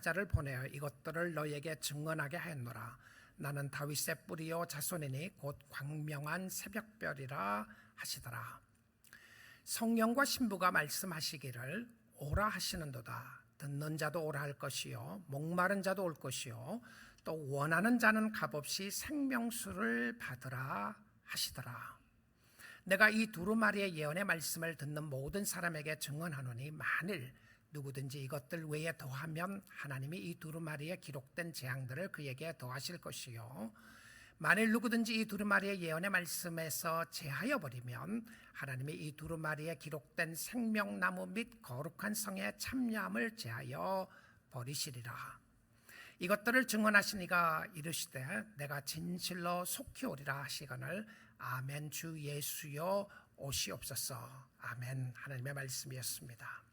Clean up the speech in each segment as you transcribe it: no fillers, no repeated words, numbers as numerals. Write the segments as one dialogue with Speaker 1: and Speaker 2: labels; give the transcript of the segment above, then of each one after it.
Speaker 1: 사자를 보내어 이것들을 너희에게 증언하게 하였노라. 나는 다윗의 뿌리요 자손이니 곧 광명한 새벽별이라 하시더라. 성령과 신부가 말씀하시기를 오라 하시는도다. 듣는 자도 오라 할 것이요 목마른 자도 올 것이요 또 원하는 자는 값없이 생명수를 받으라 하시더라. 내가 이 두루마리의 예언의 말씀을 듣는 모든 사람에게 증언하노니 만일 누구든지 이것들 외에 더하면 하나님이 이 두루마리에 기록된 재앙들을 그에게 더하실 것이요 만일 누구든지 이 두루마리의 예언의 말씀에서 제하여 버리면 하나님이 이 두루마리에 기록된 생명나무 및 거룩한 성의 참여함을 제하여 버리시리라. 이것들을 증언하시니가 이르시되 내가 진실로 속히 오리라 하시거늘 아멘. 주 예수여 오시옵소서. 아멘. 하나님의 말씀이었습니다.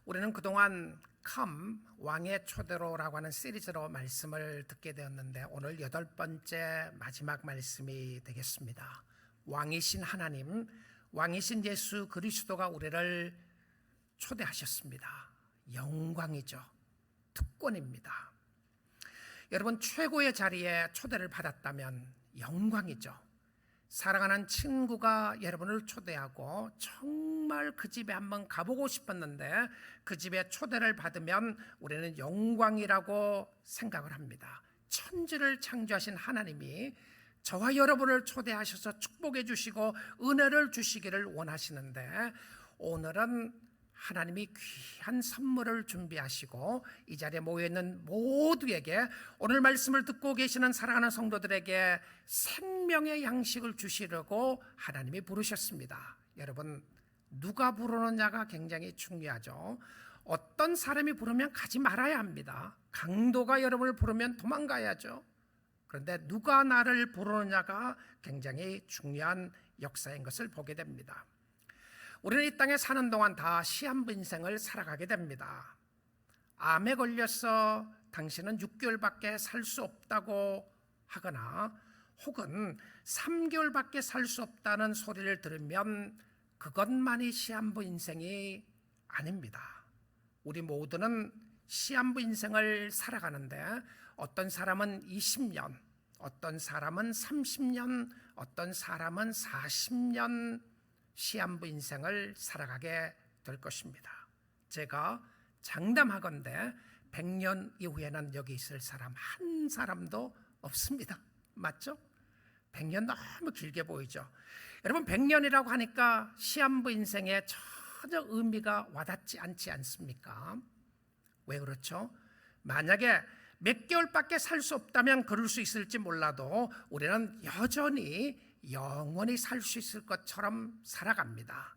Speaker 1: 우리는 그동안 Come 왕의 초대로라고 하는 시리즈로 말씀을 듣게 되었는데 오늘 8번째 마지막 말씀이 되겠습니다. 왕이신 하나님, 왕이신 예수 그리스도가 우리를 초대하셨습니다. 영광이죠. 특권입니다. 여러분, 최고의 자리에 초대를 받았다면 영광이죠. 사랑하는 친구가 여러분을 초대하고 정말 그 집에 한번 가보고 싶었는데 그 집에 초대를 받으면 우리는 영광이라고 생각을 합니다. 천지를 창조하신 하나님이 저와 여러분을 초대하셔서 축복해 주시고 은혜를 주시기를 원하시는데 오늘은 하나님이 귀한 선물을 준비하시고 이 자리에 모여있는 모두에게 오늘 말씀을 듣고 계시는 사랑하는 성도들에게 생명의 양식을 주시려고 하나님이 부르셨습니다. 여러분, 누가 부르느냐가 굉장히 중요하죠. 어떤 사람이 부르면 가지 말아야 합니다. 강도가 여러분을 부르면 도망가야죠. 그런데 누가 나를 부르느냐가 굉장히 중요한 역사인 것을 보게 됩니다. 우리는 이 땅에 사는 동안 다 시한부 인생을 살아가게 됩니다. 암에 걸려서 당신은 6개월밖에 살 수 없다고 하거나 혹은 3개월밖에 살 수 없다는 소리를 들으면 그것만이 시한부 인생이 아닙니다. 우리 모두는 시한부 인생을 살아가는데 어떤 사람은 20년, 어떤 사람은 30년, 어떤 사람은 40년 시한부 인생을 살아가게 될 것입니다. 제가 장담하건대 100년 이후에는 여기 있을 사람 한 사람도 없습니다. 맞죠? 100년 너무 길게 보이죠. 여러분, 100년이라고 하니까 시한부 인생에 전혀 의미가 와닿지 않지 않습니까? 왜 그렇죠? 만약에 몇 개월밖에 살 수 없다면 그럴 수 있을지 몰라도 우리는 여전히 영원히 살 수 있을 것처럼 살아갑니다.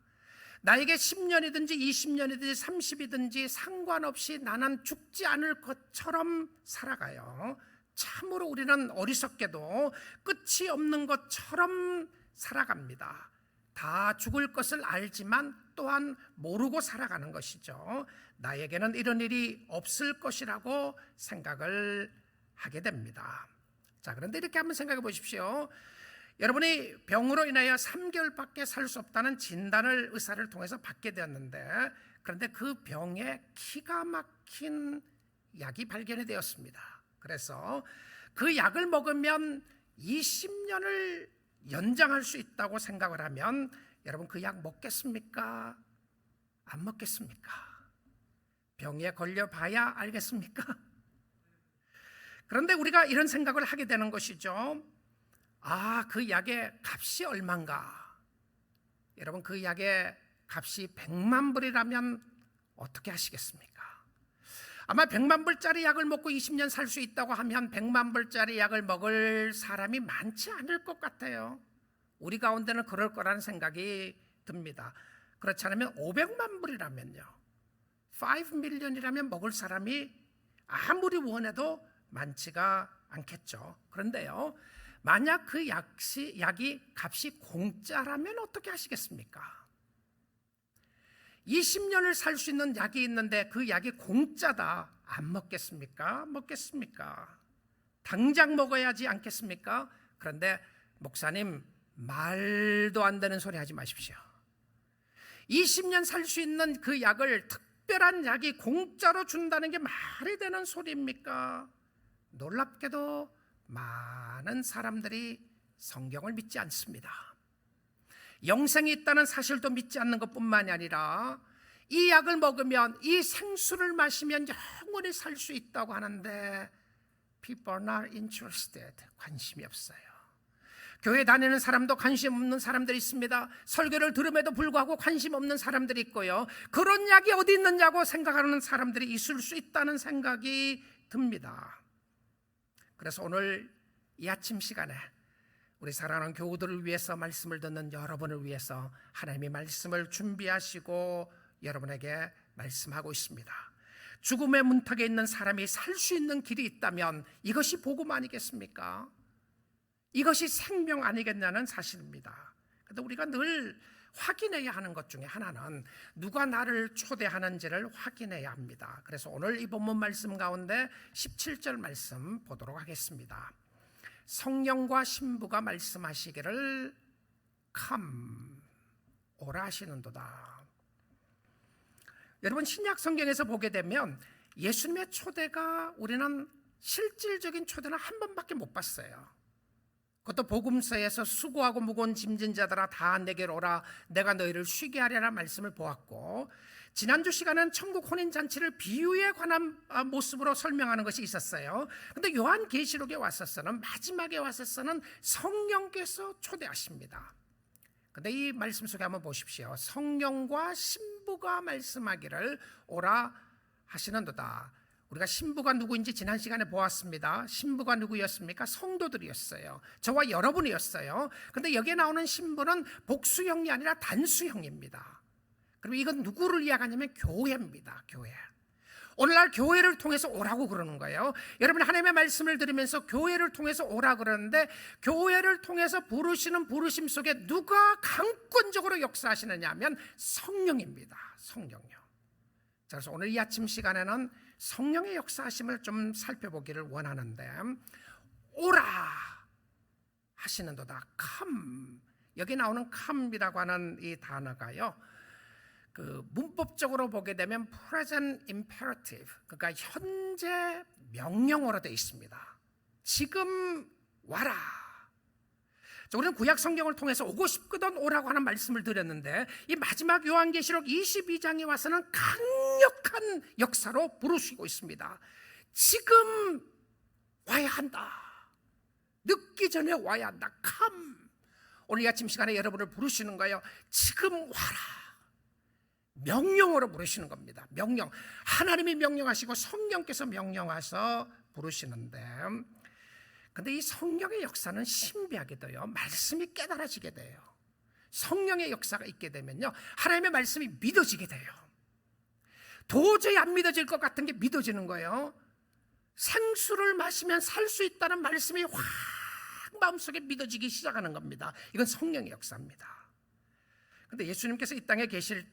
Speaker 1: 나에게 10년이든지 20년이든지 30이든지 상관없이 나는 죽지 않을 것처럼 살아가요. 참으로 우리는 어리석게도 끝이 없는 것처럼 살아갑니다. 다 죽을 것을 알지만 또한 모르고 살아가는 것이죠. 나에게는 이런 일이 없을 것이라고 생각을 하게 됩니다. 자, 그런데 이렇게 한번 생각해 보십시오. 여러분이 병으로 인하여 3개월밖에 살 수 없다는 진단을 의사를 통해서 받게 되었는데 그런데 그 병에 기가 막힌 약이 발견이 되었습니다. 그래서 그 약을 먹으면 20년을 연장할 수 있다고 생각을 하면 여러분, 그 약 먹겠습니까? 안 먹겠습니까? 병에 걸려봐야 알겠습니까? 그런데 우리가 이런 생각을 하게 되는 것이죠. 아, 그 약의 값이 얼만가? 여러분, 그 약의 값이 100만 불이라면 어떻게 하시겠습니까? 아마 100만 불짜리 약을 먹고 20년 살 수 있다고 하면 100만 불짜리 약을 먹을 사람이 많지 않을 것 같아요. 우리 가운데는 그럴 거라는 생각이 듭니다. 그렇지 않으면 500만 불이라면요, 5밀리언이라면 먹을 사람이 아무리 원해도 많지가 않겠죠. 그런데요, 만약 그 약이 값이 공짜라면 어떻게 하시겠습니까? 20년을 살 수 있는 약이 있는데 그 약이 공짜다. 안 먹겠습니까? 먹겠습니까? 당장 먹어야지 않겠습니까? 그런데 목사님, 말도 안 되는 소리 하지 마십시오. 20년 살 수 있는 그 약을 특별한 약이 공짜로 준다는 게 말이 되는 소리입니까? 놀랍게도 많은 사람들이 성경을 믿지 않습니다. 영생이 있다는 사실도 믿지 않는 것뿐만이 아니라 이 약을 먹으면, 이 생수를 마시면 영원히 살 수 있다고 하는데 People are not interested. 관심이 없어요. 교회 다니는 사람도 관심 없는 사람들이 있습니다. 설교를 들음에도 불구하고 관심 없는 사람들이 있고요, 그런 약이 어디 있느냐고 생각하는 사람들이 있을 수 있다는 생각이 듭니다. 그래서 오늘 이 아침 시간에 우리 사랑하는 교우들을 위해서, 말씀을 듣는 여러분을 위해서 하나님이 말씀을 준비하시고 여러분에게 말씀하고 있습니다. 죽음의 문턱에 있는 사람이 살 수 있는 길이 있다면 이것이 복음 아니겠습니까? 이것이 생명 아니겠냐는 사실입니다. 그런데 우리가 늘 확인해야 하는 것 중에 하나는 누가 나를 초대하는지를 확인해야 합니다. 그래서 오늘 이 본문 말씀 가운데 17절 말씀 보도록 하겠습니다. 성령과 신부가 말씀하시기를 come, 오라 하시는도다. 여러분, 신약 성경에서 보게 되면 예수님의 초대가, 우리는 실질적인 초대는 한 번밖에 못 봤어요. 그것도 복음서에서 수고하고 무거운 짐진 자들아 다 내게로 오라, 내가 너희를 쉬게 하리라 말씀을 보았고, 지난주 시간은 천국 혼인잔치를 비유에 관한 모습으로 설명하는 것이 있었어요. 그런데 요한계시록에 와서서는, 마지막에 와서서는 성령께서 초대하십니다. 그런데 이 말씀 속에 한번 보십시오. 성령과 신부가 말씀하기를 오라 하시는도다. 우리가 신부가 누구인지 지난 시간에 보았습니다. 신부가 누구였습니까? 성도들이었어요. 저와 여러분이었어요. 그런데 여기에 나오는 신부는 복수형이 아니라 단수형입니다. 그럼 이건 누구를 이야기하냐면 교회입니다. 교회. 오늘날 교회를 통해서 오라고 그러는 거예요. 여러분, 하나님의 말씀을 들으면서 교회를 통해서 오라 그러는데, 교회를 통해서 부르시는 부르심 속에 누가 강권적으로 역사하시느냐 하면 성령입니다. 성령요. 그래서 오늘 이 아침 시간에는 성령의 역사하심을 좀 살펴보기를 원하는데, 오라 하시는도다. come. 여기 나오는 come이라고 하는 이 단어가요, 그 문법적으로 보게 되면 present imperative, 그러니까 현재 명령어로 되어 있습니다. 지금 와라. 우리는 구약 성경을 통해서 오고 싶거든 오라고 하는 말씀을 드렸는데, 이 마지막 요한계시록 22장에 와서는 강력한 역사로 부르시고 있습니다. 지금 와야 한다. 늦기 전에 와야 한다. come. 오늘 이 아침 시간에 여러분을 부르시는 거예요. 지금 와라. 명령으로 부르시는 겁니다. 명령. 하나님이 명령하시고 성령께서 명령하셔서 부르시는데, 근데 이 성령의 역사는 신비하게도요, 말씀이 깨달아지게 돼요. 성령의 역사가 있게 되면요, 하나님의 말씀이 믿어지게 돼요. 도저히 안 믿어질 것 같은 게 믿어지는 거예요. 생수를 마시면 살 수 있다는 말씀이 확 마음속에 믿어지기 시작하는 겁니다. 이건 성령의 역사입니다. 그런데 예수님께서 이 땅에 계시는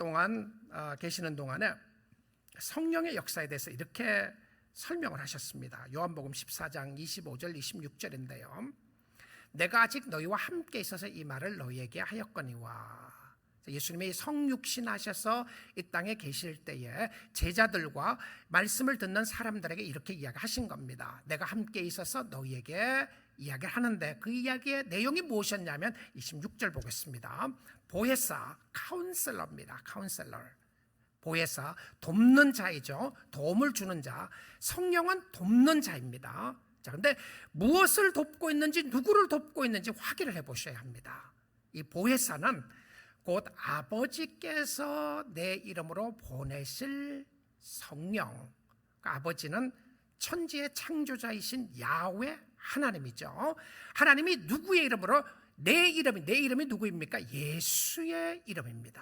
Speaker 1: 동안에 성령의 역사에 대해서 이렇게 설명을 하셨습니다. 요한복음 14장 25절 26절인데요. 내가 아직 너희와 함께 있어서 이 말을 너희에게 하였거니와. 예수님이 성육신 하셔서 이 땅에 계실 때에 제자들과 말씀을 듣는 사람들에게 이렇게 이야기하신 겁니다. 내가 함께 있어서 너희에게 이야기를 하는데, 그 이야기의 내용이 무엇이었냐면 26절 보겠습니다. 보혜사, 카운셀러입니다. 카운셀러. 보혜사, 돕는 자이죠. 도움을 주는 자. 성령은 돕는 자입니다. 자, 근데 무엇을 돕고 있는지, 누구를 돕고 있는지 확인을 해보셔야 합니다. 이 보혜사는 곧 아버지께서 내 이름으로 보내실 성령. 그러니까 아버지는 천지의 창조자이신 야훼 하나님이죠. 하나님이 누구의 이름으로, 내 이름이 누구입니까? 예수의 이름입니다.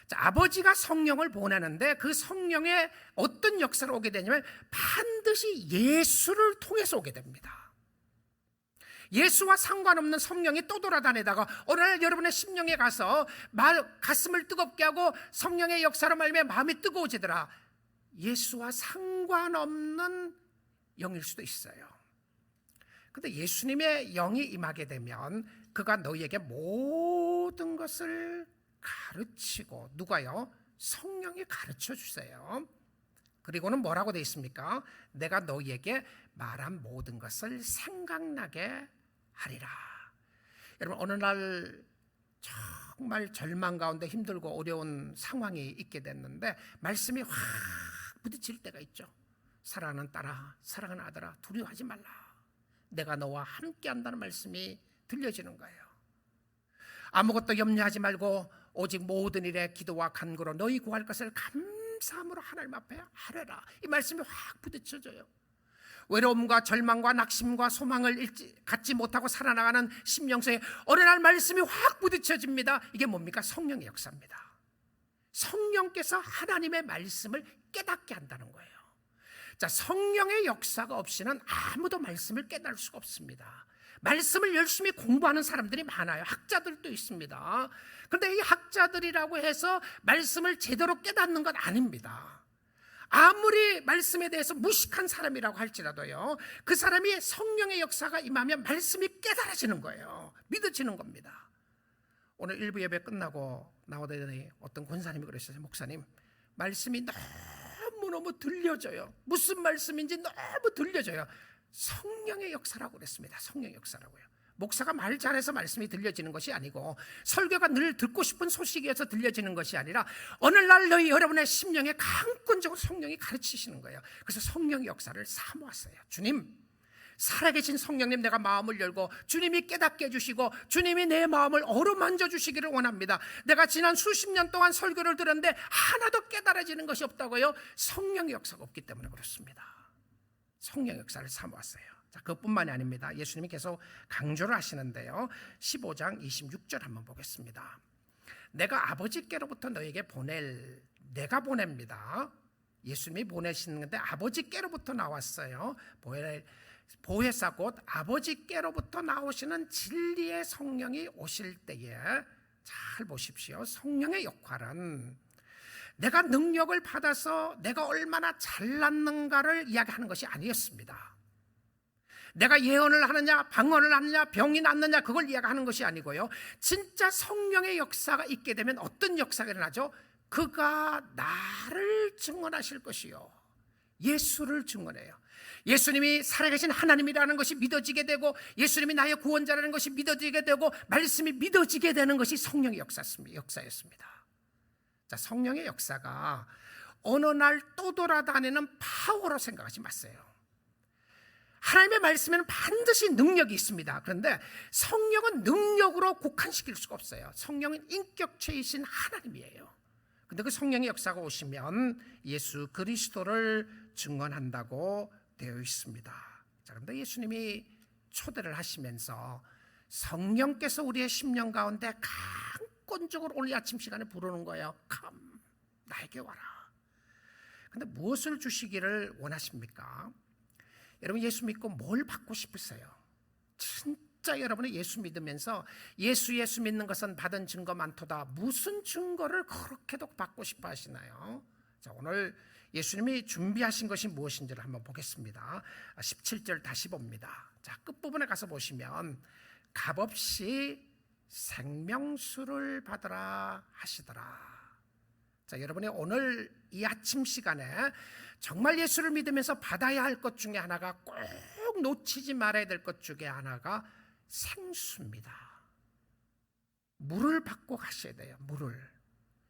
Speaker 1: 자, 아버지가 성령을 보내는데 그 성령의 어떤 역사로 오게 되냐면 반드시 예수를 통해서 오게 됩니다. 예수와 상관없는 성령이 또 돌아다니다가 어느 날 여러분의 심령에 가서 가슴을 뜨겁게 하고 성령의 역사로 말미암아 마음이 뜨거워지더라. 예수와 상관없는 영일 수도 있어요. 그런데 예수님의 영이 임하게 되면 그가 너희에게 모든 것을 가르치고, 누가요? 성령이 가르쳐 주세요. 그리고는 뭐라고 되어 있습니까? 내가 너희에게 말한 모든 것을 생각나게 하리라. 여러분, 어느 날 정말 절망 가운데 힘들고 어려운 상황이 있게 됐는데 말씀이 확 부딪힐 때가 있죠. 사랑하는 딸아, 사랑하는 아들아, 두려워하지 말라. 내가 너와 함께 한다는 말씀이 들려지는 거예요. 아무것도 염려하지 말고 오직 모든 일에 기도와 간구로 너희 구할 것을 감사함으로 하나님 앞에 하려라. 이 말씀이 확 부딪혀져요. 외로움과 절망과 낙심과 소망을 갖지 못하고 살아나가는 심령성에 어느 날 말씀이 확 부딪혀집니다. 이게 뭡니까? 성령의 역사입니다. 성령께서 하나님의 말씀을 깨닫게 한다는 거예요. 자, 성령의 역사가 없이는 아무도 말씀을 깨달을 수가 없습니다. 말씀을 열심히 공부하는 사람들이 많아요. 학자들도 있습니다. 그런데 이 학자들이라고 해서 말씀을 제대로 깨닫는 건 아닙니다. 아무리 말씀에 대해서 무식한 사람이라고 할지라도요, 그 사람이 성령의 역사가 임하면 말씀이 깨달아지는 거예요. 믿어지는 겁니다. 오늘 일부 예배 끝나고 나오더니 어떤 권사님이 그러셨어요. 목사님, 말씀이 너무너무 들려져요. 무슨 말씀인지 너무 들려져요. 성령의 역사라고 그랬습니다. 성령의 역사라고요. 목사가 말 잘해서 말씀이 들려지는 것이 아니고 설교가 늘 듣고 싶은 소식이어서 들려지는 것이 아니라 어느 날 여러분의 심령에 강권적으로 성령이 가르치시는 거예요. 그래서 성령의 역사를 사모하세요. 주님, 살아계신 성령님, 내가 마음을 열고 주님이 깨닫게 해주시고 주님이 내 마음을 어루만져 주시기를 원합니다. 내가 지난 수십 년 동안 설교를 들었는데 하나도 깨달아지는 것이 없다고요? 성령의 역사가 없기 때문에 그렇습니다. 성령의 역사를 사모하세요. 자, 그것뿐만이 아닙니다. 예수님이 계속 강조를 하시는데요, 15장 26절 한번 보겠습니다. 내가 아버지께로부터 너에게 내가 보냅니다. 예수님이 보내시는 건데 아버지께로부터 나왔어요. 보혜사 곧 아버지께로부터 나오시는 진리의 성령이 오실 때에, 잘 보십시오, 성령의 역할은 내가 능력을 받아서 내가 얼마나 잘났는가를 이야기하는 것이 아니었습니다. 내가 예언을 하느냐, 방언을 하느냐, 병이 낫느냐, 그걸 이야기하는 것이 아니고요, 진짜 성령의 역사가 있게 되면 어떤 역사가 일어나죠? 그가 나를 증언하실 것이요, 예수를 증언해요. 예수님이 살아계신 하나님이라는 것이 믿어지게 되고 예수님이 나의 구원자라는 것이 믿어지게 되고 말씀이 믿어지게 되는 것이 성령의 역사였습니다. 자, 성령의 역사가 어느 날 또 돌아다니는 파워로 생각하지 마세요. 하나님의 말씀에는 반드시 능력이 있습니다. 그런데 성령은 능력으로 국한시킬 수가 없어요. 성령은 인격체이신 하나님이에요. 그런데 그 성령의 역사가 오시면 예수 그리스도를 증언한다고 되어 있습니다. 자, 그런데 예수님이 초대를 하시면서 성령께서 우리의 심령 가운데 강권적으로 오늘 아침 시간에 부르는 거예요. Come, 나에게 와라. 그런데 무엇을 주시기를 원하십니까? 여러분, 예수 믿고 뭘 받고 싶으세요? 진짜 여러분이 예수 믿으면서 예수 믿는 것은 받은 증거 많도다, 무슨 증거를 그렇게도 받고 싶어 하시나요? 자, 오늘 예수님이 준비하신 것이 무엇인지를 한번 보겠습니다. 17절 다시 봅니다. 자, 끝부분에 가서 보시면 값없이 생명수를 받으라 하시더라. 자, 여러분이 오늘 이 아침 시간에 정말 예수를 믿으면서 받아야 할 것 중에 하나가, 꼭 놓치지 말아야 될 것 중에 하나가 생수입니다. 물을 받고 가셔야 돼요. 물을,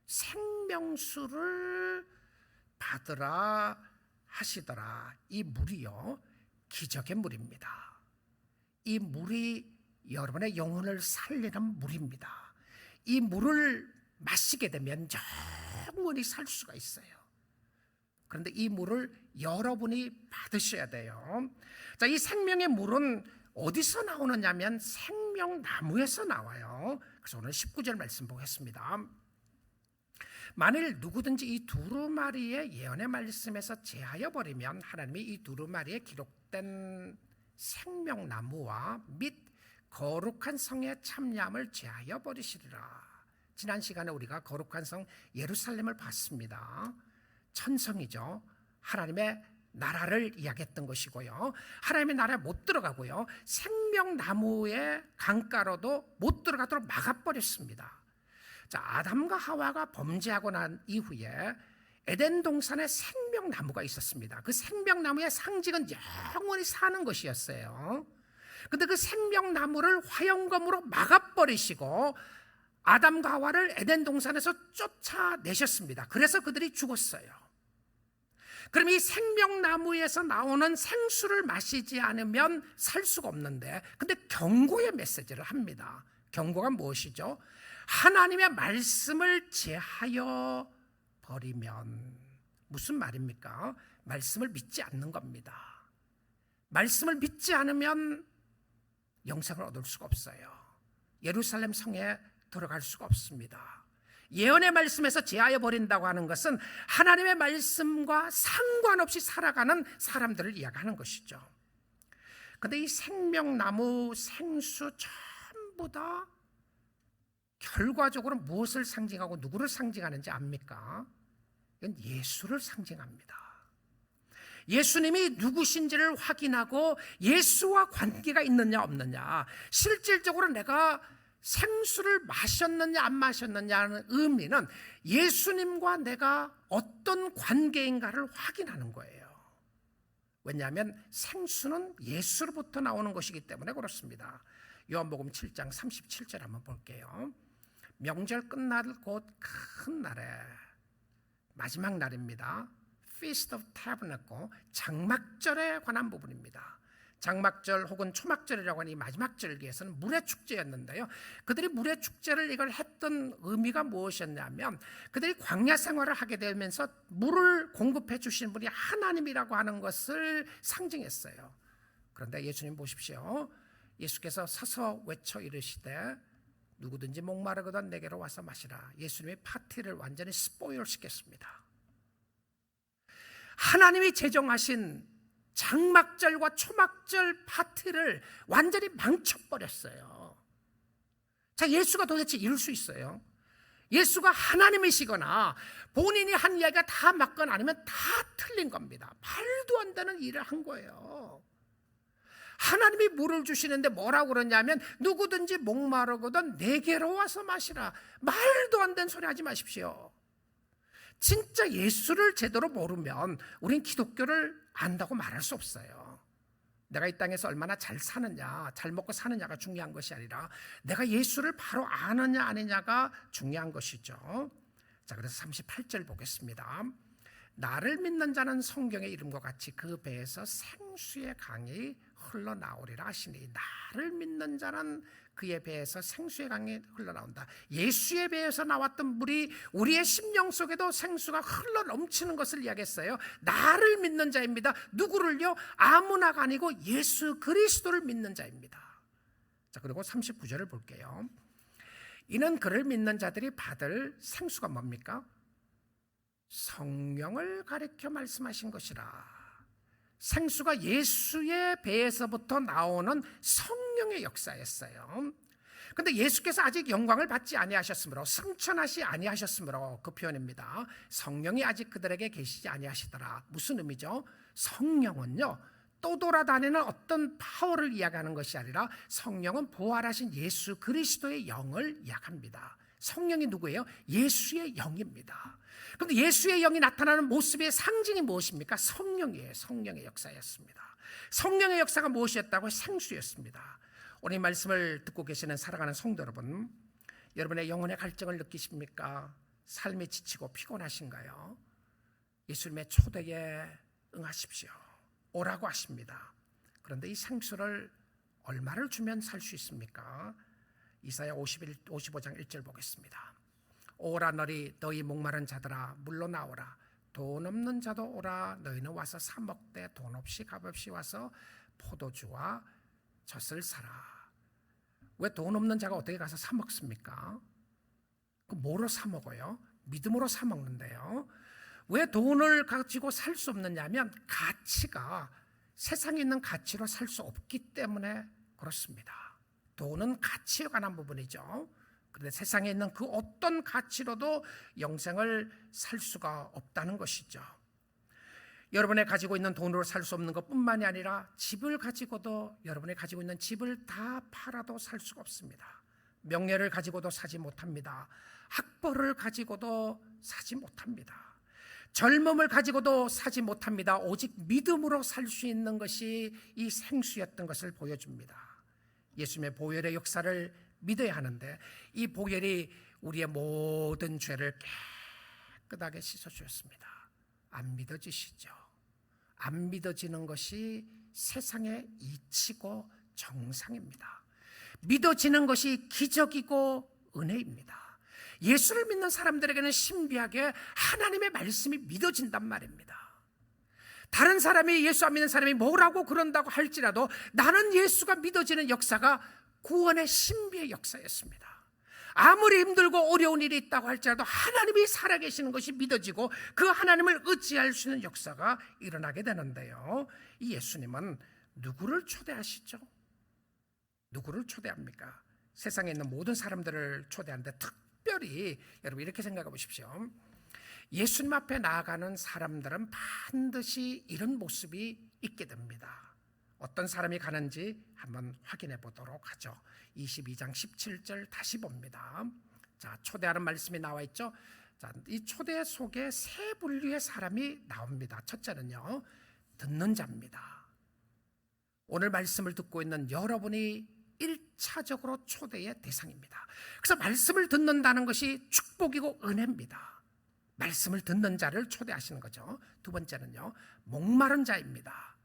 Speaker 1: 생명수를 받으라 하시더라. 이 물이요, 기적의 물입니다. 이 물이 여러분의 영혼을 살리는 물입니다. 이 물을 마시게 되면 영원히 살 수가 있어요. 그런데 이 물을 여러분이 받으셔야 돼요. 자, 이 생명의 물은 어디서 나오느냐면 생명나무에서 나와요. 그래서 오늘 19절 말씀 보겠습니다. 만일 누구든지 이 두루마리의 예언의 말씀에서 제하여 버리면 하나님이 이 두루마리에 기록된 생명나무와 및 거룩한 성의 참여함을 제하여 버리시리라. 지난 시간에 우리가 거룩한 성 예루살렘을 봤습니다. 천성이죠. 하나님의 나라를 이야기했던 것이고요, 하나님의 나라에 못 들어가고요, 생명나무의 강가로도 못 들어가도록 막아버렸습니다. 자, 아담과 하와가 범죄하고 난 이후에 에덴 동산에 생명나무가 있었습니다. 그 생명나무의 상징은 영원히 사는 것이었어요. 근데 그 생명나무를 화영검으로 막아버리시고 아담과 하와를 에덴 동산에서 쫓아내셨습니다. 그래서 그들이 죽었어요. 그럼 이 생명나무에서 나오는 생수를 마시지 않으면 살 수가 없는데, 근데 경고의 메시지를 합니다. 경고가 무엇이죠? 하나님의 말씀을 제하여 버리면, 무슨 말입니까? 말씀을 믿지 않는 겁니다. 말씀을 믿지 않으면 영생을 얻을 수가 없어요. 예루살렘 성에 들어갈 수가 없습니다. 예언의 말씀에서 제하여 버린다고 하는 것은 하나님의 말씀과 상관없이 살아가는 사람들을 이야기하는 것이죠. 그런데 이 생명나무, 생수 전부 다 결과적으로 무엇을 상징하고 누구를 상징하는지 압니까? 이건 예수를 상징합니다. 예수님이 누구신지를 확인하고 예수와 관계가 있느냐 없느냐, 실질적으로 내가 생수를 마셨느냐 안 마셨느냐는 의미는 예수님과 내가 어떤 관계인가를 확인하는 거예요. 왜냐하면 생수는 예수로부터 나오는 것이기 때문에 그렇습니다. 요한복음 7장 37절 한번 볼게요. 명절 끝날 곧 큰 날에, 마지막 날입니다. Feast of Tabernacle, 장막절에 관한 부분입니다. 장막절 혹은 초막절이라고 하는 이 마지막 절기에서는 물의 축제였는데요, 그들이 물의 축제를 이걸 했던 의미가 무엇이었냐면, 그들이 광야 생활을 하게 되면서 물을 공급해 주시는 분이 하나님이라고 하는 것을 상징했어요. 그런데 예수님 보십시오. 예수께서 서서 외쳐 이르시되 누구든지 목마르거든 내게로 와서 마시라. 예수님의 파티를 완전히 스포일 시켰습니다. 하나님이 제정하신 장막절과 초막절 파티를 완전히 망쳐버렸어요. 자, 예수가 도대체 이럴 수 있어요? 예수가 하나님이시거나 본인이 한 이야기가 다 맞거나 아니면 다 틀린 겁니다. 말도 안 되는 일을 한 거예요. 하나님이 물을 주시는데 뭐라고 그러냐면 누구든지 목마르거든 내게로 와서 마시라. 말도 안 되는 소리 하지 마십시오. 진짜 예수를 제대로 모르면 우린 기독교를 안다고 말할 수 없어요. 내가 이 땅에서 얼마나 잘 사느냐, 잘 먹고 사느냐가 중요한 것이 아니라 내가 예수를 바로 아느냐 아니냐가 중요한 것이죠. 자, 그래서 38절 보겠습니다. 나를 믿는 자는 성경의 이름과 같이 그 배에서 생수의 강이 흘러나오리라 하시니, 나를 믿는 자는 그의 배에서 생수의 강이 흘러나온다. 예수의 배에서 나왔던 물이 우리의 심령 속에도 생수가 흘러넘치는 것을 이야기했어요. 나를 믿는 자입니다. 누구를요? 아무나가 아니고 예수 그리스도를 믿는 자입니다. 자, 그리고 39절을 볼게요. 이는 그를 믿는 자들이 받을 생수가 뭡니까? 성령을 가리켜 말씀하신 것이라. 생수가 예수의 배에서부터 나오는 성령의 역사였어요. 그런데 예수께서 아직 영광을 받지 아니하셨으므로, 승천하시 아니하셨으므로, 그 표현입니다. 성령이 아직 그들에게 계시지 아니하시더라. 무슨 의미죠? 성령은요, 또 돌아다니는 어떤 파워를 이야기하는 것이 아니라 성령은 부활하신 예수 그리스도의 영을 이야기합니다. 성령이 누구예요? 예수의 영입니다. 그런데 예수의 영이 나타나는 모습의 상징이 무엇입니까? 성령이에요. 성령의 역사였습니다. 성령의 역사가 무엇이었다고? 생수였습니다. 오늘 이 말씀을 듣고 계시는 사랑하는 성도 여러분, 여러분의 영혼의 갈증을 느끼십니까? 삶이 지치고 피곤하신가요? 예수님의 초대에 응하십시오. 오라고 하십니다. 그런데 이 생수를 얼마를 주면 살 수 있습니까? 이사야 55장 1절 보겠습니다. 오라 너희 목마른 자들아 물로 나오라. 돈 없는 자도 오라. 너희는 와서 사 먹되 돈 없이 값없이 와서 포도주와 젖을 사라. 왜 돈 없는 자가 어떻게 가서 사 먹습니까? 그 뭐로 사 먹어요? 믿음으로 사 먹는데요. 왜 돈을 가지고 살 수 없느냐면 가치가 세상에 있는 가치로 살 수 없기 때문에 그렇습니다. 돈은 가치에 관한 부분이죠. 그런데 세상에 있는 그 어떤 가치로도 영생을 살 수가 없다는 것이죠. 여러분이 가지고 있는 돈으로 살 수 없는 것뿐만이 아니라 집을 가지고도 여러분이 가지고 있는 집을 다 팔아도 살 수가 없습니다. 명예를 가지고도 사지 못합니다. 학벌을 가지고도 사지 못합니다. 젊음을 가지고도 사지 못합니다. 오직 믿음으로 살 수 있는 것이 이 생수였던 것을 보여줍니다. 예수님의 보혈의 역사를 믿어야 하는데 이 보혈이 우리의 모든 죄를 깨끗하게 씻어주었습니다. 안 믿어지시죠? 안 믿어지는 것이 세상의 이치고 정상입니다. 믿어지는 것이 기적이고 은혜입니다. 예수를 믿는 사람들에게는 신비하게 하나님의 말씀이 믿어진단 말입니다. 다른 사람이 예수 안 믿는 사람이 뭐라고 그런다고 할지라도 나는 예수가 믿어지는 역사가 구원의 신비의 역사였습니다. 아무리 힘들고 어려운 일이 있다고 할지라도 하나님이 살아계시는 것이 믿어지고 그 하나님을 의지할 수 있는 역사가 일어나게 되는데요, 이 예수님은 누구를 초대하시죠? 누구를 초대합니까? 세상에 있는 모든 사람들을 초대하는데 특별히 여러분 이렇게 생각해 보십시오. 예수님 앞에 나아가는 사람들은 반드시 이런 모습이 있게 됩니다. 어떤 사람이 가는지 한번 확인해 보도록 하죠. 22장 17절 다시 봅니다. 자, 초대하는 말씀이 나와 있죠. 자, 이 초대 속에 세 분류의 사람이 나옵니다. 첫째는요, 듣는 자입니다. 오늘 말씀을 듣고 있는 여러분이 1차적으로 초대의 대상입니다. 그래서 말씀을 듣는다는 것이 축복이고 은혜입니다. 말씀을 듣는 자를 초대하시는 거죠. 두 번째는요, 목마른 자입니다.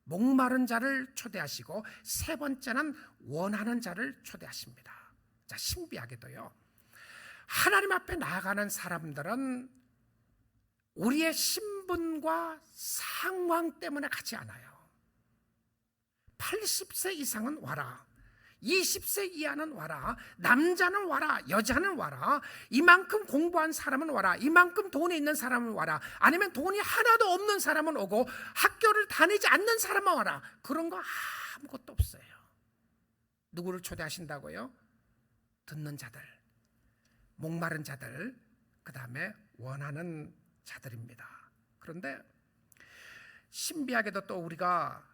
Speaker 1: 목마른 자를 초대하시고 세 번째는 원하는 자를 초대하십니다. 자, 신비하게도요, 하나님 앞에 나아가는 사람들은 우리의 신분과 상황 때문에 가지 않아요. 80세 이상은 와라, 20세 이하는 와라, 남자는 와라, 여자는 와라, 이만큼 공부한 사람은 와라, 이만큼 돈이 있는 사람은 와라, 아니면 돈이 하나도 없는 사람은 오고 학교를 다니지 않는 사람은 와라. 그런 거 아무것도 없어요. 누구를 초대하신다고요? 듣는 자들, 목마른 자들, 그 다음에 원하는 자들입니다. 그런데 신비하게도 또 우리가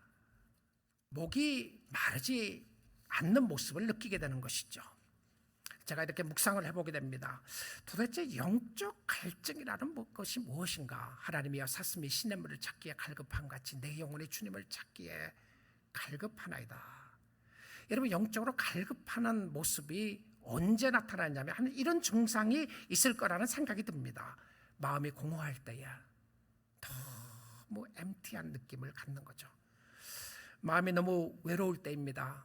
Speaker 1: 목이 마르지 않는 모습을 느끼게 되는 것이죠. 제가 이렇게 묵상을 해보게 됩니다. 도대체 영적 갈증이라는 것이 무엇인가? 하나님이여 사슴이 시냇물을 찾기에 갈급한 같이 내 영혼이 주님을 찾기에 갈급하나이다. 여러분, 영적으로 갈급하는 모습이 언제 나타나냐면 이런 증상이 있을 거라는 생각이 듭니다. 마음이 공허할 때에 너무 엠티한 느낌을 갖는 거죠. 마음이 너무 외로울 때입니다.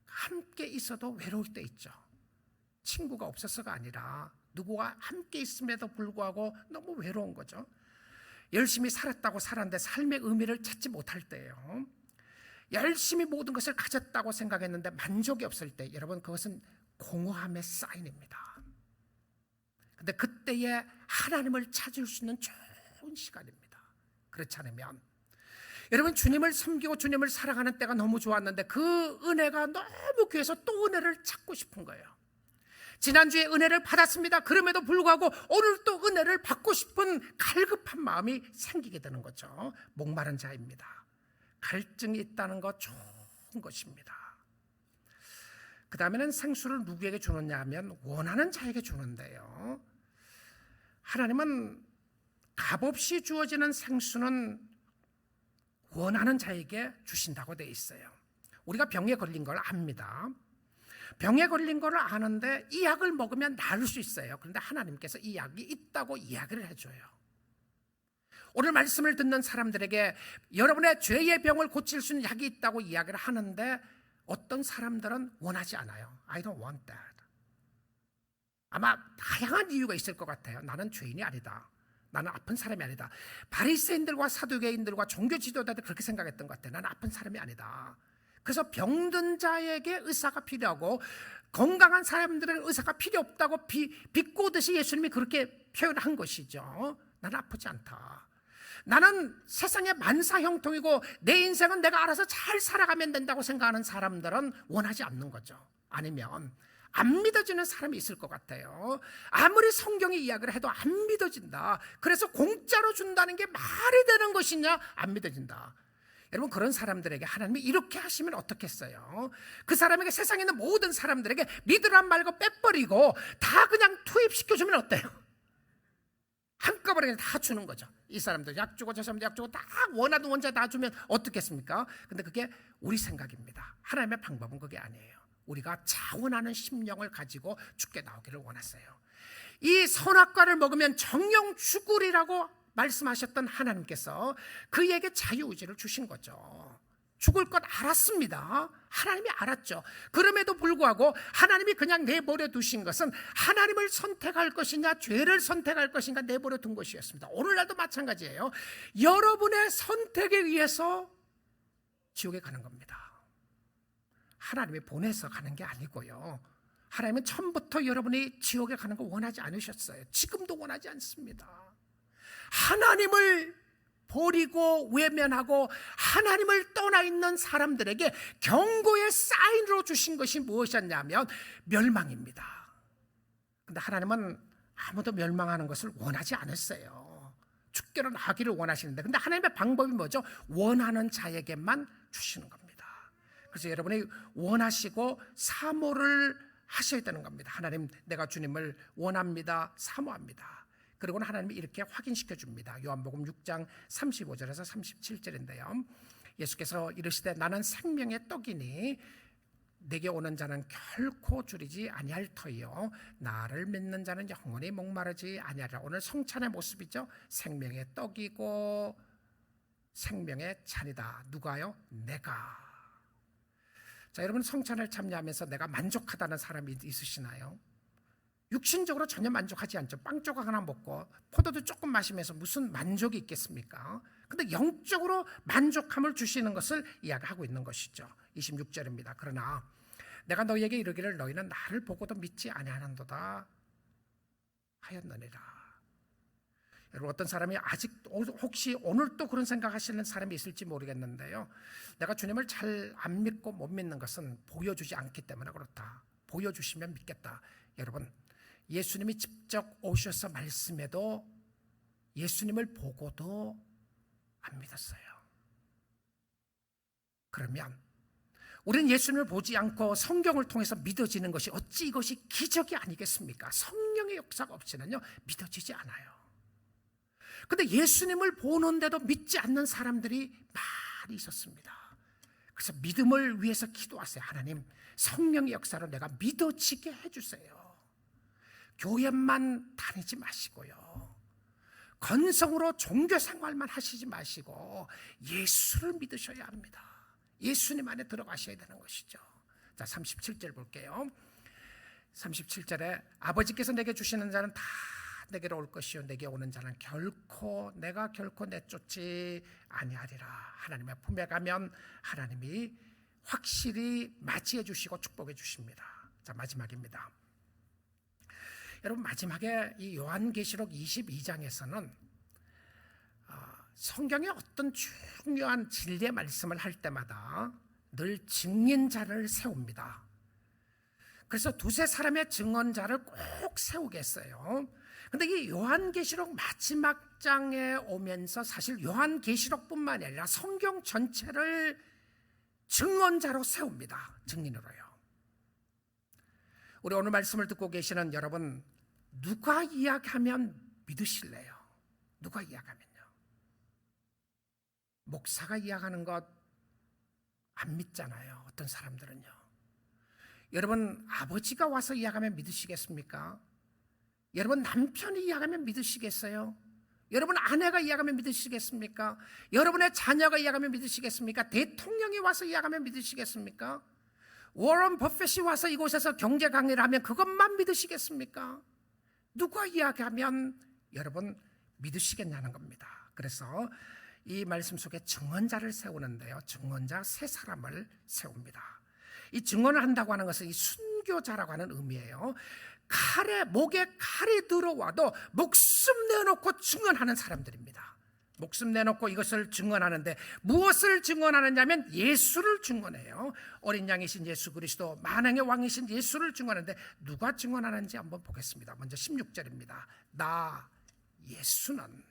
Speaker 1: 함께 있어도 외로울 때 있죠. 친구가 없어서가 아니라 누구와 함께 있음에도 불구하고 너무 외로운 거죠. 열심히 살았다고 살았는데 삶의 의미를 찾지 못할 때예요. 열심히 모든 것을 가졌다고 생각했는데 만족이 없을 때, 여러분, 그것은 공허함의 사인입니다. 근데 그때에 하나님을 찾을 수 있는 좋은 시간입니다. 그렇지 않으면 여러분, 주님을 섬기고 주님을 사랑하는 때가 너무 좋았는데 그 은혜가 너무 귀해서 또 은혜를 찾고 싶은 거예요. 지난주에 은혜를 받았습니다. 그럼에도 불구하고 오늘 또 은혜를 받고 싶은 갈급한 마음이 생기게 되는 거죠. 목마른 자입니다. 갈증이 있다는 것 좋은 것입니다. 그 다음에는 생수를 누구에게 주느냐 하면 원하는 자에게 주는데요, 하나님은 값없이 주어지는 생수는 원하는 자에게 주신다고 되어 있어요. 우리가 병에 걸린 걸 압니다. 병에 걸린 걸 아는데 이 약을 먹으면 나을 수 있어요. 그런데 하나님께서 이 약이 있다고 이야기를 해줘요. 오늘 말씀을 듣는 사람들에게 여러분의 죄의 병을 고칠 수 있는 약이 있다고 이야기를 하는데 어떤 사람들은 원하지 않아요. I don't want that. 아마 다양한 이유가 있을 것 같아요. 나는 죄인이 아니다. 나는 아픈 사람이 아니다. 바리새인들과 사두개인들과 종교 지도자들 그렇게 생각했던 것 같아요. 나는 아픈 사람이 아니다. 그래서 병든 자에게 의사가 필요하고 건강한 사람들은 의사가 필요 없다고 비꼬듯이 예수님이 그렇게 표현한 것이죠. 나는 아프지 않다. 나는 세상의 만사형통이고 내 인생은 내가 알아서 잘 살아가면 된다고 생각하는 사람들은 원하지 않는 거죠. 아니면 안 믿어지는 사람이 있을 것 같아요. 아무리 성경이 이야기를 해도 안 믿어진다. 그래서 공짜로 준다는 게 말이 되는 것이냐? 안 믿어진다. 여러분, 그런 사람들에게 하나님이 이렇게 하시면 어떻겠어요? 그 사람에게 세상에 있는 모든 사람들에게 믿으란 말고 빼버리고 다 그냥 투입시켜주면 어때요? 한꺼번에 그냥 다 주는 거죠. 이 사람들 약 주고 저 사람들 약 주고 다 원하는 원자 다 주면 어떻겠습니까? 근데 그게 우리 생각입니다. 하나님의 방법은 그게 아니에요. 우리가 자원하는 심령을 가지고 주께 나오기를 원하세요. 이 선악과를 먹으면 정령 죽으리라고 말씀하셨던 하나님께서 그에게 자유의지를 주신 거죠. 죽을 것 알았습니다. 하나님이 알았죠. 그럼에도 불구하고 하나님이 그냥 내버려 두신 것은 하나님을 선택할 것이냐 죄를 선택할 것인가 내버려 둔 것이었습니다. 오늘날도 마찬가지예요. 여러분의 선택에 의해서 지옥에 가는 겁니다. 하나님이 보내서 가는 게 아니고요. 하나님은 처음부터 여러분이 지옥에 가는 거 원하지 않으셨어요. 지금도 원하지 않습니다. 하나님을 버리고 외면하고 하나님을 떠나 있는 사람들에게 경고의 사인으로 주신 것이 무엇이었냐면 멸망입니다. 그런데 하나님은 아무도 멸망하는 것을 원하지 않았어요. 죽기로 나기를 원하시는데, 근데 하나님의 방법이 뭐죠? 원하는 자에게만 주시는 겁니다. 그래서 여러분이 원하시고 사모를 하셔야 되는 겁니다. 하나님, 내가 주님을 원합니다. 사모합니다. 그리고는 하나님이 이렇게 확인시켜 줍니다. 요한복음 6장 35절에서 37절인데요. 예수께서 이르시되 나는 생명의 떡이니 내게 오는 자는 결코 줄이지 아니할 터이요 나를 믿는 자는 영원히 목마르지 아니하리라. 오늘 성찬의 모습이죠. 생명의 떡이고 생명의 잔이다. 누가요? 내가. 자, 여러분, 성찬을 참여하면서 내가 만족하다는 사람이 있으시나요? 육신적으로 전혀 만족하지 않죠. 빵 조각 하나 먹고 포도주 조금 마시면서 무슨 만족이 있겠습니까? 근데 영적으로 만족함을 주시는 것을 이야기하고 있는 것이죠. 26절입니다. 그러나 내가 너희에게 이르기를 너희는 나를 보고도 믿지 아니하는도다 하였느니라. 여러분, 어떤 사람이 아직 혹시 오늘 또 그런 생각하시는 사람이 있을지 모르겠는데요. 내가 주님을 잘 안 믿고 못 믿는 것은 보여주지 않기 때문에 그렇다. 보여주시면 믿겠다. 여러분, 예수님이 직접 오셔서 말씀해도 예수님을 보고도 안 믿었어요. 그러면 우리는 예수님을 보지 않고 성경을 통해서 믿어지는 것이 어찌 이것이 기적이 아니겠습니까? 성령의 역사가 없이는요 믿어지지 않아요. 그런데 예수님을 보는데도 믿지 않는 사람들이 많이 있었습니다. 그래서 믿음을 위해서 기도하세요. 하나님, 성령의 역사를 내가 믿어지게 해주세요. 교회만 다니지 마시고요, 건성으로 종교 생활만 하시지 마시고 예수를 믿으셔야 합니다. 예수님 안에 들어가셔야 되는 것이죠. 자, 37절 볼게요. 37절에 아버지께서 내게 주시는 자는 다 내게로 올 것이요 내게 오는 자는 내가 결코 내쫓지 아니하리라. 하나님의 품에 가면 하나님이 확실히 맞이해 주시고 축복해 주십니다. 자, 마지막입니다. 여러분, 마지막에 이 요한계시록 22장에서는 성경의 어떤 중요한 진리의 말씀을 할 때마다 늘 증인자를 세웁니다. 그래서 두세 사람의 증언자를 꼭 세우겠어요. 그런데 이 요한계시록 마지막 장에 오면서 사실 요한계시록뿐만이 아니라 성경 전체를 증언자로 세웁니다. 증인으로요. 우리 오늘 말씀을 듣고 계시는 여러분, 누가 이야기하면 믿으실래요? 누가 이야기하면요? 목사가 이야기하는 것 안 믿잖아요. 어떤 사람들은요. 여러분, 아버지가 와서 이야기하면 믿으시겠습니까? 여러분, 남편이 이야기하면 믿으시겠어요? 여러분, 아내가 이야기하면 믿으시겠습니까? 여러분의 자녀가 이야기하면 믿으시겠습니까? 대통령이 와서 이야기하면 믿으시겠습니까? 워런 버핏이 와서 이곳에서 경제 강의를 하면 그것만 믿으시겠습니까? 누가 이야기하면 여러분 믿으시겠냐는 겁니다. 그래서 이 말씀 속에 증언자를 세우는데요, 증언자 세 사람을 세웁니다. 이 증언을 한다고 하는 것은 이 순교자라고 하는 의미예요. 목에 칼이 들어와도 목숨 내놓고 증언하는 사람들입니다. 목숨 내놓고 이것을 증언하는데 무엇을 증언하느냐면 예수를 증언해요. 어린 양이신 예수 그리스도, 만왕의 왕이신 예수를 증언하는데 누가 증언하는지 한번 보겠습니다. 먼저 16절입니다. 나 예수는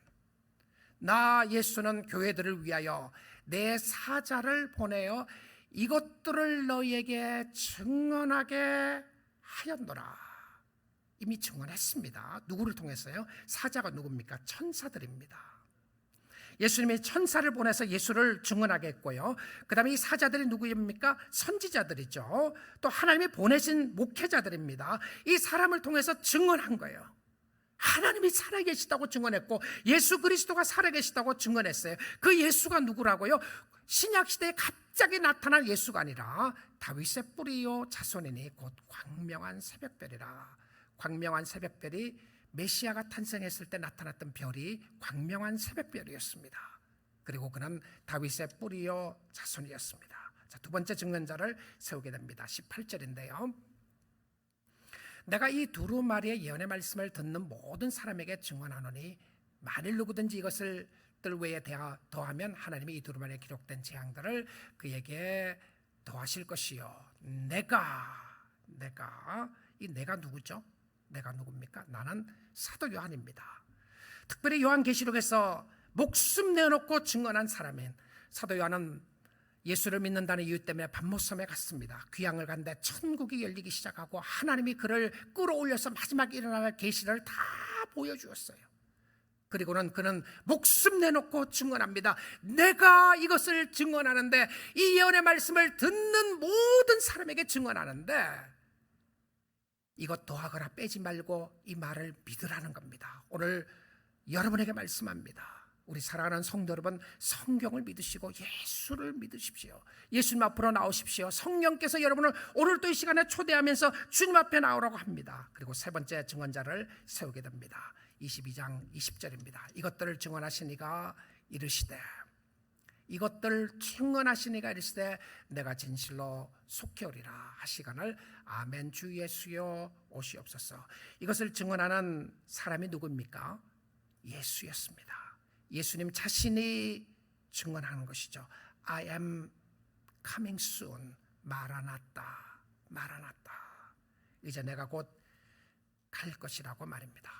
Speaker 1: 나 예수는 교회들을 위하여 내 사자를 보내어 이것들을 너희에게 증언하게 하였노라. 이미 증언했습니다. 누구를 통해서요? 사자가 누굽니까? 천사들입니다. 예수님이 천사를 보내서 예수를 증언하게 했고요. 그 다음에 이 사자들이 누구입니까? 선지자들이죠. 또 하나님이 보내신 목회자들입니다. 이 사람을 통해서 증언한 거예요. 하나님이 살아계시다고 증언했고 예수 그리스도가 살아계시다고 증언했어요. 그 예수가 누구라고요? 신약시대에 갑자기 나타난 예수가 아니라 다윗의 뿌리요 자손이니 곧 광명한 새벽별이라. 광명한 새벽별이 메시아가 탄생했을 때 나타났던 별이 광명한 새벽별이었습니다. 그리고 그는 다윗의 뿌리요 자손이었습니다. 자, 두 번째 증언자를 세우게 됩니다. 18절인데요. 내가 이 두루마리의 예언의 말씀을 듣는 모든 사람에게 증언하노니 만일 누구든지 이것을 들 외에 더하면 하나님이 이 두루마리에 기록된 재앙들을 그에게 더하실 것이요. 이 내가 누구죠? 내가 누굽니까? 나는 사도 요한입니다. 특별히 요한계시록에서 목숨 내놓고 증언한 사람인 사도 요한은 예수를 믿는다는 이유 때문에 밤모섬에 갔습니다. 귀향을 간데 천국이 열리기 시작하고 하나님이 그를 끌어올려서 마지막에 일어날 계시를 다 보여주었어요. 그리고는 그는 목숨 내놓고 증언합니다. 내가 이것을 증언하는데, 이 예언의 말씀을 듣는 모든 사람에게 증언하는데 이것 더하거나 빼지 말고 이 말을 믿으라는 겁니다. 오늘 여러분에게 말씀합니다. 우리 사랑하는 성도 여러분, 성경을 믿으시고 예수를 믿으십시오. 예수님 앞으로 나오십시오. 성령께서 여러분을 오늘 또 이 시간에 초대하면서 주님 앞에 나오라고 합니다. 그리고 세 번째 증언자를 세우게 됩니다. 22장 20절입니다. 이것들을 증언하시니가 이르시되, 이것들 증언하시니가 이르시되 내가 진실로 속히 오리라 하시거늘 아멘. 주 예수여 오시옵소서. 이것을 증언하는 사람이 누굽니까? 예수였습니다. 예수님 자신이 증언하는 것이죠. I am coming soon. 마라나타, 마라나타. 이제 내가 곧 갈 것이라고 말입니다.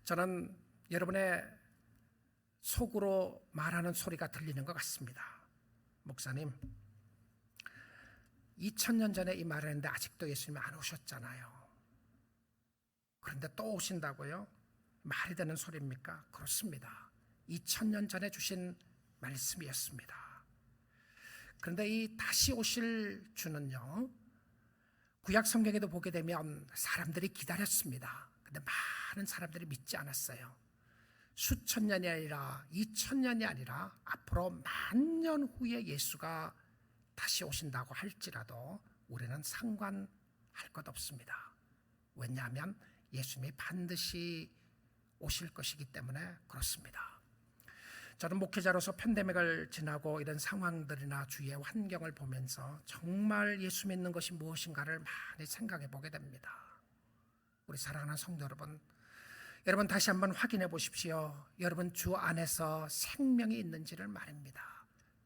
Speaker 1: 저는 여러분의 속으로 말하는 소리가 들리는 것 같습니다. 목사님, 2000년 전에 이 말을 했는데 아직도 예수님이 안 오셨잖아요. 그런데 또 오신다고요? 말이 되는 소리입니까? 그렇습니다. 2000년 전에 주신 말씀이었습니다. 그런데 이 다시 오실 주는요, 구약 성경에도 보게 되면 사람들이 기다렸습니다. 근데 많은 사람들이 믿지 않았어요. 수천 년이 아니라 2000년이 아니라 앞으로 10,000년 후에 예수가 다시 오신다고 할지라도 우리는 상관할 것 없습니다. 왜냐하면 예수님이 반드시 오실 것이기 때문에 그렇습니다. 저는 목회자로서 팬데믹을 지나고 이런 상황들이나 주위의 환경을 보면서 정말 예수 믿는 것이 무엇인가를 많이 생각해 보게 됩니다. 우리 사랑하는 성도 여러분, 여러분 다시 한번 확인해 보십시오. 여러분 주 안에서 생명이 있는지를 말입니다.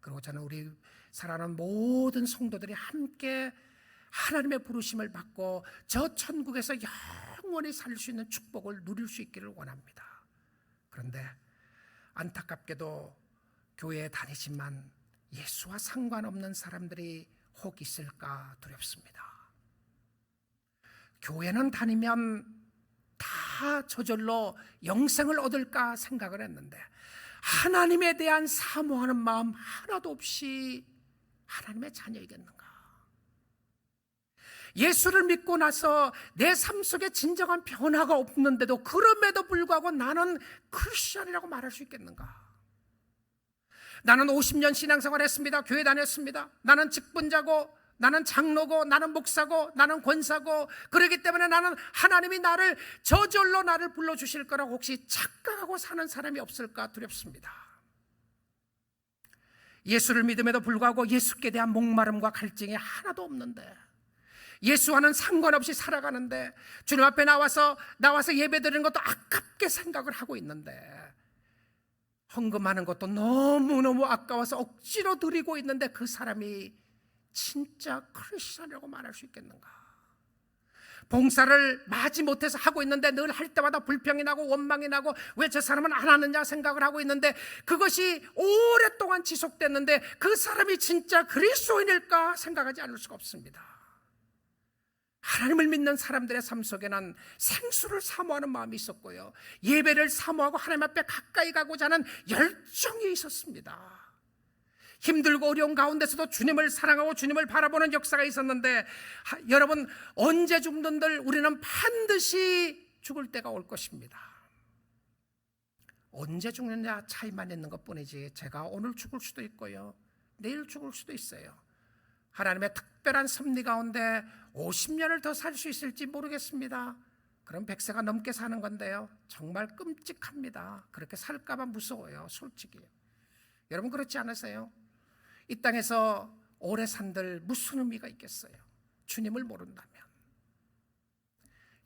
Speaker 1: 그리고 저는 우리 사랑하는 모든 성도들이 함께 하나님의 부르심을 받고 저 천국에서 영원히 살 수 있는 축복을 누릴 수 있기를 원합니다. 그런데 안타깝게도 교회에 다니지만 예수와 상관없는 사람들이 혹 있을까 두렵습니다. 교회는 다니면 다 저절로 영생을 얻을까 생각을 했는데 하나님에 대한 사모하는 마음 하나도 없이 하나님의 자녀이겠는가? 예수를 믿고 나서 내 삶 속에 진정한 변화가 없는데도 그럼에도 불구하고 나는 크리스천이라고 말할 수 있겠는가? 나는 50년 신앙생활 했습니다. 교회 다녔습니다. 나는 직분자고, 나는 장로고, 나는 목사고, 나는 권사고, 그렇기 때문에 나는 하나님이 나를 저절로 나를 불러주실 거라고 혹시 착각하고 사는 사람이 없을까 두렵습니다. 예수를 믿음에도 불구하고 예수께 대한 목마름과 갈증이 하나도 없는데, 예수와는 상관없이 살아가는데, 주님 앞에 나와서 예배드리는 것도 아깝게 생각을 하고 있는데, 헌금하는 것도 너무너무 아까워서 억지로 드리고 있는데 그 사람이 진짜 크리스천이라고 말할 수 있겠는가? 봉사를 마지 못해서 하고 있는데 늘 할 때마다 불평이 나고 원망이 나고 왜 저 사람은 안 하느냐 생각을 하고 있는데, 그것이 오랫동안 지속됐는데 그 사람이 진짜 그리스도인일까 생각하지 않을 수가 없습니다. 하나님을 믿는 사람들의 삶 속에는 생수를 사모하는 마음이 있었고요, 예배를 사모하고 하나님 앞에 가까이 가고자 하는 열정이 있었습니다. 힘들고 어려운 가운데서도 주님을 사랑하고 주님을 바라보는 역사가 있었는데, 여러분, 언제 죽는들 우리는 반드시 죽을 때가 올 것입니다. 언제 죽느냐 차이만 있는 것뿐이지, 제가 오늘 죽을 수도 있고요, 내일 죽을 수도 있어요. 하나님의 특별한 섭리 가운데 50년을 더 살 수 있을지 모르겠습니다. 그럼 100세가 넘게 사는 건데요, 정말 끔찍합니다. 그렇게 살까 봐 무서워요, 솔직히. 여러분, 그렇지 않으세요? 이 땅에서 오래 산들 무슨 의미가 있겠어요? 주님을 모른다면.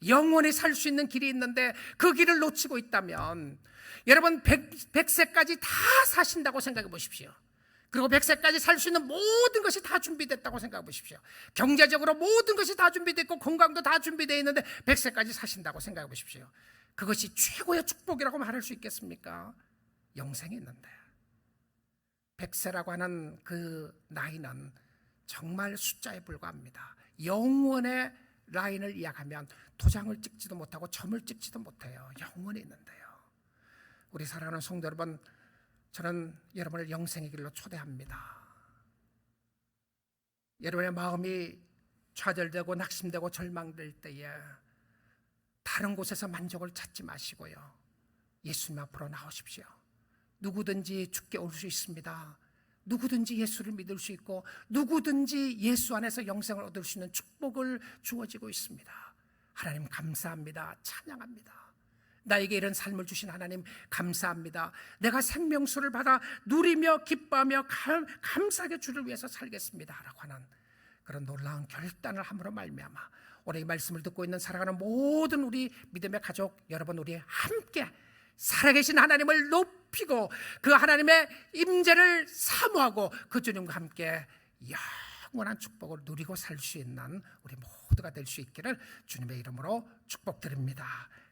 Speaker 1: 영원히 살 수 있는 길이 있는데 그 길을 놓치고 있다면, 여러분, 100세까지 다 사신다고 생각해 보십시오. 그리고 100세까지 살 수 있는 모든 것이 다 준비됐다고 생각해 보십시오. 경제적으로 모든 것이 다 준비됐고 건강도 다 준비되어 있는데 100세까지 사신다고 생각해 보십시오. 그것이 최고의 축복이라고 말할 수 있겠습니까? 영생이 있는데. 100세라고 하는 그 나이는 정말 숫자에 불과합니다. 영원의 라인을 이야기하면 도장을 찍지도 못하고 점을 찍지도 못해요. 영원히 있는데요. 우리 사랑하는 성도 여러분, 저는 여러분을 영생의 길로 초대합니다. 여러분의 마음이 좌절되고 낙심되고 절망될 때에 다른 곳에서 만족을 찾지 마시고요, 예수님 앞으로 나오십시오. 누구든지 죽게 올 수 있습니다. 누구든지 예수를 믿을 수 있고 누구든지 예수 안에서 영생을 얻을 수 있는 축복을 주어지고 있습니다. 하나님 감사합니다. 찬양합니다. 나에게 이런 삶을 주신 하나님 감사합니다. 내가 생명수를 받아 누리며 기뻐하며 감사하게 주를 위해서 살겠습니다 라고 하는 그런 놀라운 결단을 함으로 말미암아 오늘 이 말씀을 듣고 있는 사랑하는 모든 우리 믿음의 가족 여러분, 우리 함께 살아계신 하나님을 높이고 그 하나님의 임재를 사모하고 그 주님과 함께 영원한 축복을 누리고 살 수 있는 우리 모두가 될 수 있기를 주님의 이름으로 축복드립니다.